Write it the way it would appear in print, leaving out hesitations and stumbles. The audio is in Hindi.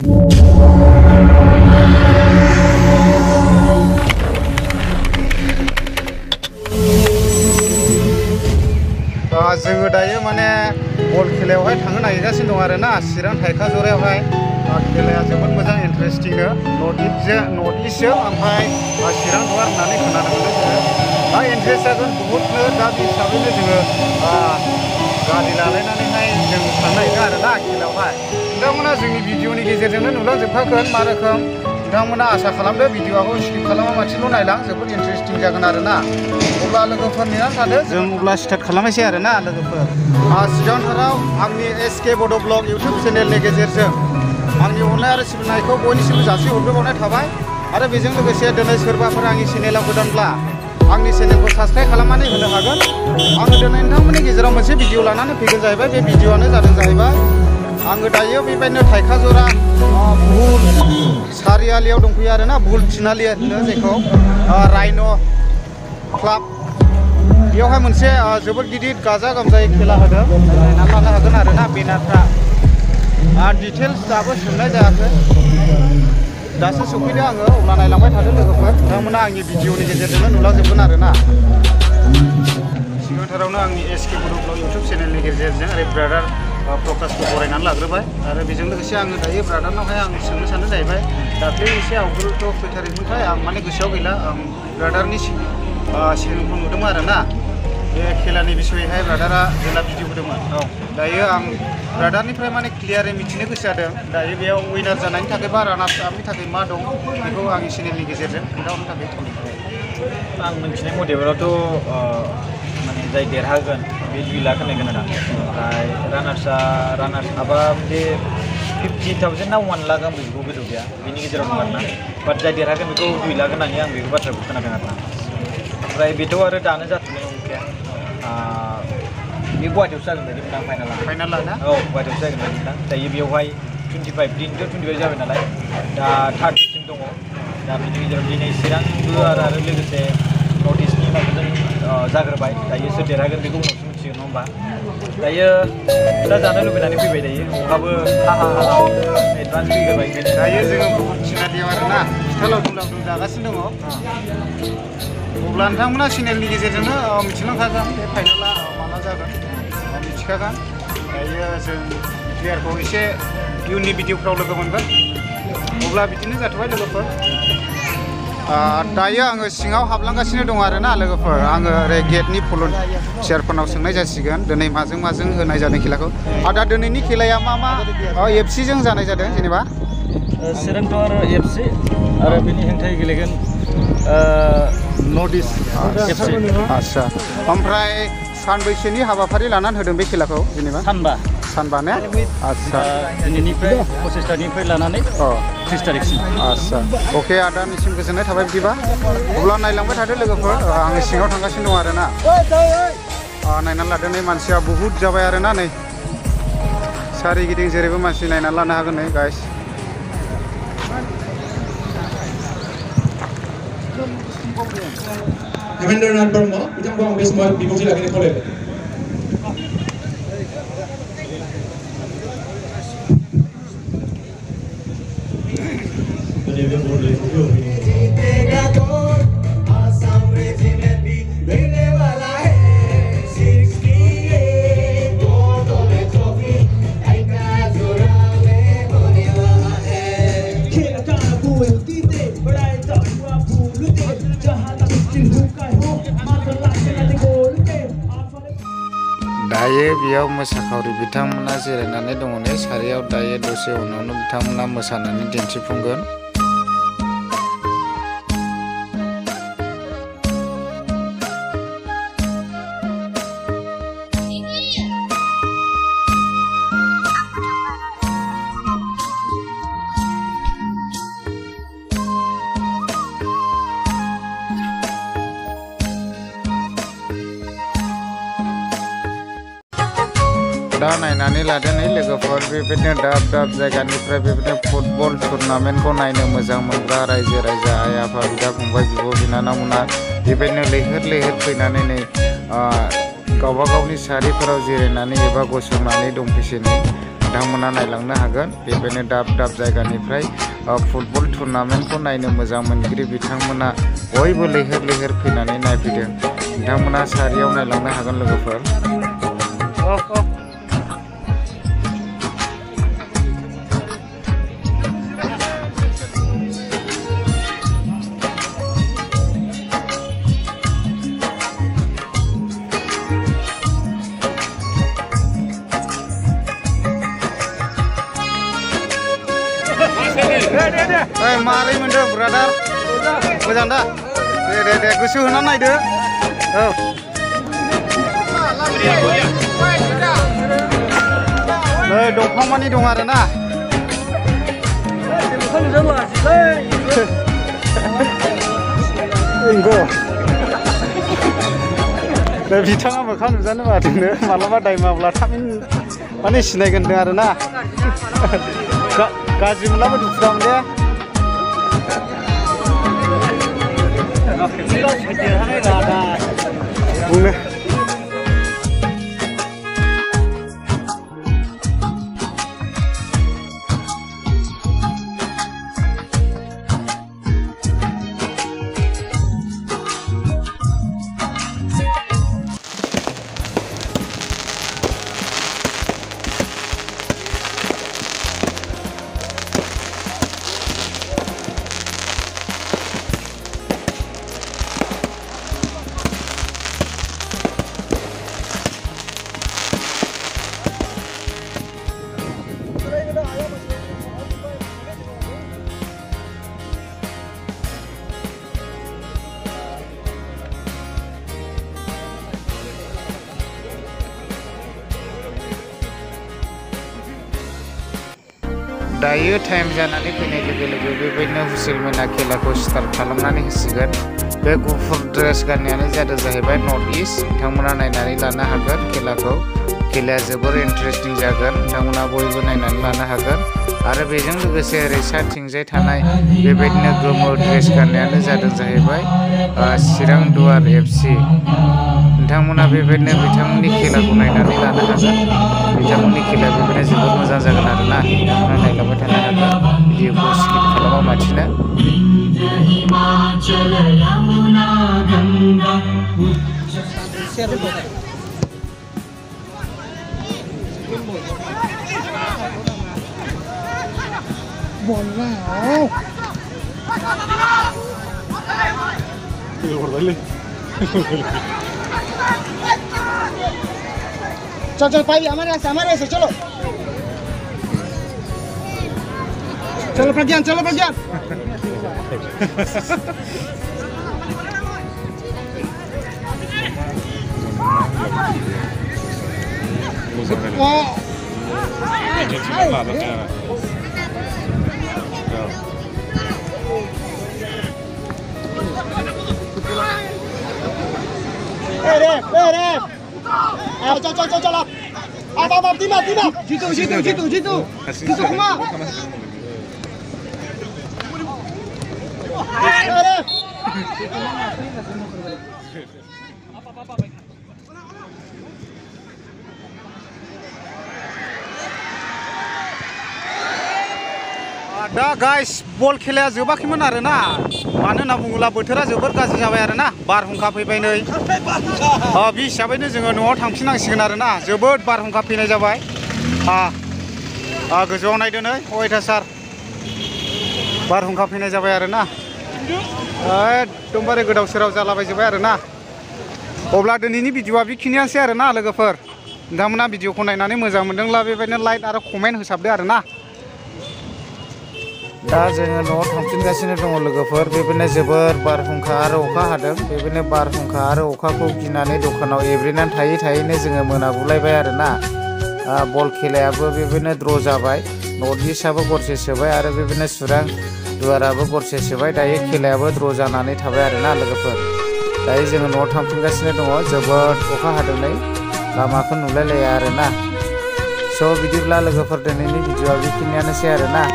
जोङो दायो माने बल खेलायावहाय थांनो नागिरगासिनो दं आरोना चिरां थाइखाजरायावहाय खेलाया जोबोद मोजां इन्टारेस्टिंनो नर्थ इस्टजों ओमफ्राय चिरां दुवार होननानै खोनानो मोनो जोङो इन्टारेस्ट जागोन बहुतनो दा बे हिसाबैनो जोङो गारि लालायनानैहाय जों थांनो नागिरदों आरोना खेलायावहाय नोंथांमोना जोंनि भिडिअनि गेजेरजोंनो नुलांजोबखागोन मा रोखोम नोंथांमोना आसा खालामदो भिडिअखौ स्किप खालामा मानसिल' नायलां जोबोद इन्टारेस्टिं जागोन आरोना अब्ला लोगोफोर नेनानै थादो जों अब्ला स्टार्ट खालामनोसै आरोना लोगोफोर सिगांथाराव आंनि SK बड' ब्लग इउटुब चेनेलनि गेजेरजों आंनि अननाय आरो सिबिनायखौ बयनिसिमबो जासिहरग्रोबावनाय थाबाय आरो बेजों लोगोसे दिनै सोरबाफोर आंनि चेनेलाव गोदानब्ला आंनि चेनेलखौ साबस्क्राइब खालामनानै होनो हागोन आङो दिनै नोंथांमोननि गेजेराव मोनसे भिडिअ लानानै फैगोन जाहैबाय बे भिडिअआनो जादों जाहैबाय आङो दायो बेबायदिनो थाइखाजरा बुहुल सारियालियाव दंफैयो आरोना बुहुल थिनालि होनो जायखौ राइन' क्लाब बेयावहाय मोनसे जोबोद गिदिर गाजा गोमजायै खेला होदों नायनानै लानो हागोन आरोना बेनारफ्रा डिटेल्स दाबो सोंनाय जायाखै दासो सफैदों आङो अब्ला नायलांबाय थादो लोगोफोर नोंथांमोना आंनि भिडिअनि गेजेरजोंनो नुलांजोबगोन आरोना सिगांथारावनो आंनि SK बड' ब्लग इउटुब चेनेलनि गेजेरजों ओरै ब्रादार प्रकाशखौ बरायनानै लाग्रोबाय आरो बेजों लोगोसे आङो दायो ब्रादारनावहाय आं सोंनो सानदों जाहैबाय दाख्लै एसे आवगोलथ' फैथारिमोनखाय आं माने गोसोआव गैला आं ब्रादारनि चेनेलखौ नुदोंमोन आरोना बे खेलानि बिसयैहाय ब्रादारा जेला भिडिअ होदोंमोन दायो आं ब्रादारनिफ्राय माने क्लियारै मिथिनो गोसो जादों दायो बेयाव उइनार जानायनि थाखाय बा रानार्स आपनि थाखाय मा दं बेखौ आंनि चेनेलनि गेजेरजों खोन्थाहरनो थाखाय आं मिथिनाय मथेब्लाथ' माने जाय देरहागोन बे 2 लाख होनायगोन आरो ओमफ्राय रानार्स आपा बे 50,000 ना 1 लाख आं बेखौ गोसोआव गैया बेनि गेजेराव दं आरोना बाट जाय देरहागोन बेखौ 2 लाख होनानै आं बेखौ बाथ्राखौ खोनादों आरोना ओमफ्राय बेथ' आरो दानो जाथ'नाय नंखाया बे गुवाहाटियावसो जागोन बायदि मोनदां फाइनाला ना औ गुवाहाटियावसो जागोन बायदि मोनदां दायो बेवहाय 25 दिनथ' 25 जाबाय नालाय दा 30 सिम दङ दा बेनि गेजेराव दिनै चिरांबो आरो लोगोसे नर्थ इस्टनि माबाजों जाग्रोबाय दायो सोर देरहागोन बेखौ उनावसो मिथिगोन नङा होमबा दायो दा जानो लुबैनानै फैबाय दायो अखाबो एडभान्स फैग्रोबाय दायो जोङो बुहुल थिनालियाव आरोना फिथा लावदुम जागासिनो दङ अब्ला नोंथांमोना चेनेलनि गेजेरजोंनो मिथिलांखागोन बे फाइनाला माला जागोन मिथिखागोन दायो जों प्लेयारखौ एसे इयुननि भिडिअफ्राव लोगो मोनगोन अब्ला बिदिनो जाथ'बाय लोगोफोर दायो आङो सिङाव हाबलांगासिनो दं आरोना लोगोफोर आङो ओरै गेटनि भलुन्टियारफोरनाव सोंनाय जासिगोन दिनै माजों होनाय जादों खेलाखौ दा दिनैनि खेलाया मा FC जों जानाय जादों जेनेबा चिरां दुवार FC आरो बेनि हेंथायै गेलेगोन नर्थ इस्ट FC आच्छा ओमफ्राय सानबैसेनि हाबाफारि लानानै होदों बे खेलाखौ जेनेबा सानबा ने आच्छा दिनैनिफ्राय 25 तारिखनिफ्राय लानानै 30 तारिखसिम आच्छा अके आदानिसिम गोजोननाय थाबाय बिदिबा अब्ला नायलांबाय थादो लोगोफोर आङो सिङाव थांगासिनो दं आरोना नायनानै लादो नै मानसिया बुहुत जाबाय आरोना नै सारिगिदिं जेरैबो मानसि नायनानै लानो हागोन नै guys Rabindranath Burma, bilang ko ang baseball, bibog sila kini-collect. दायो बेयाव मोसाखावरि बिथांमोना जिरायनानै दङ ने सारियाव दायो दसे उनावनो बिथांमोना मोसानानै दिन्थिफुंगोन दा नायनानै लादो नै लोगोफोर बेबायदिनो दाब जायगानिफ्राय बेबायदिनो फुटबल टुर्नामेन्टखौ नायनो मोजां मोनग्रा रायजो राजा आइ आफा बिदा फंबाय बिब' बिनानावमोना बेबायदिनो लैहोर फैनानै नै गावबा गावनि सारिफोराव जिरायनानै एबा गसंनानै दंफैसै नै नोंथांमोना नायलांनो हागोन बेबायदिनो दाब दाब जायगानिफ्राय फुटबल टुर्नामेन्टखौ नायनो मोजां मोनगिरि बिथांमोना बयबो लैहोर लैहोर फैनानै नायफैदों नोंथांमोना सारियाव नायलांनो हागोन लोगोफोर मारै मोनदों ब्रादार मोजां दा दे गोसो होनानै नायदो नै दंफां मानि दं आरो ना बिथाङा मोखां नुजानो बादोंनो मालाबा दाय मावब्ला थाबैनो माने सिनायगोन आरो ना गाज्रि मोनलाबो दुखु दामोन दे बुंनो दायो टाइम जानानै फैनाय लोगो लोगो बेबायदिनो हुसेलमेना खेलाखौ स्टार्ट खालामनानै होसिगोन बे गुफुर ड्रेस गाननायानो जाहैबाय नर्थ इस्ट बिथांमोना नायनानै लानो हागोन खेलाया जोबोर इन्टारेस्टिं जागोन बिथांमोना बयबो नायनानै लानो हागोन आरो बेजों लोगोसे ओरै साथिंजाय थानाय बेबायदिनो गोमो ड्रेस गाननायानो जाहैबाय चिरां दुवार FC नोंथांमोना बेबायदिनो बिथांमोननि खेलाखौ नायनानै लानो हागोन बिथांमोननि खेलाया बेबायदिनो जोबोर मोजां जागोन आरोना नोंथांमोना नायलांबाय थानो हागोन भिडिअखौ स्किप खालामा मानसिनो चल भाई हमारे ऐसे चलो प्रज्ञान चल अब दिमाग जीतू कुमार दा गाइस बल खेलाया जोबाखैमोन आरो ना मानो होनना बुङोब्ला बोथोरा जोबोर गाज्रि जाबाय आरो ना बारहुंखा फैबाय नै बे हिसाबैनो जोङो न'आव थांफिननांसिगोन आरो ना जोबोद बारहुंखा फैनाय जाबाय गोजौआव नायदो नै अयथासार बारहुंखा फैनाय जाबाय आरो ना एकदमबारे गोदाव सोराव जालाबायजोब्बाय आरो ना अब्ला दिनैनि भिडिअआ बेखिनियानोसै आरो ना लोगोफोर नोंथांमोना भिडिअखौ नायनानै मोजां मोनदोंब्ला बेबायदिनो लाइक आरो कमेन्ट होसाबदो आरो ना दा जोङो न'आव थांफिनगासिनो दङ लोगोफोर बेबायदिनो जोबोर बारहुंखा आरो अखा हादों बेबायदिनो बारहुंखा आरो अखाखौ गिनानै दखानाव एब्रेनानै थायैनो जोङो मोनागुलायबाय आरो ना बल खेलायाबो बेबायदिनो द्र' जाबाय नर्थ इस्टआबो गरसे सोबाय आरो बेबायदिनो चिरां दुवाराबो गरसे सोबाय दायो खेलायाबो द्र' जानानै थाबाय आरो ना लोगोफोर दायो जोङो न'आव थांफिनगासिनो दङ जोबोद अखा हादों नै लामाखौ नुलायलाया आरो ना स' बिदिब्ला लोगोफोर दिनैनि भिडिअआ बेखिनियानोसै आरो ना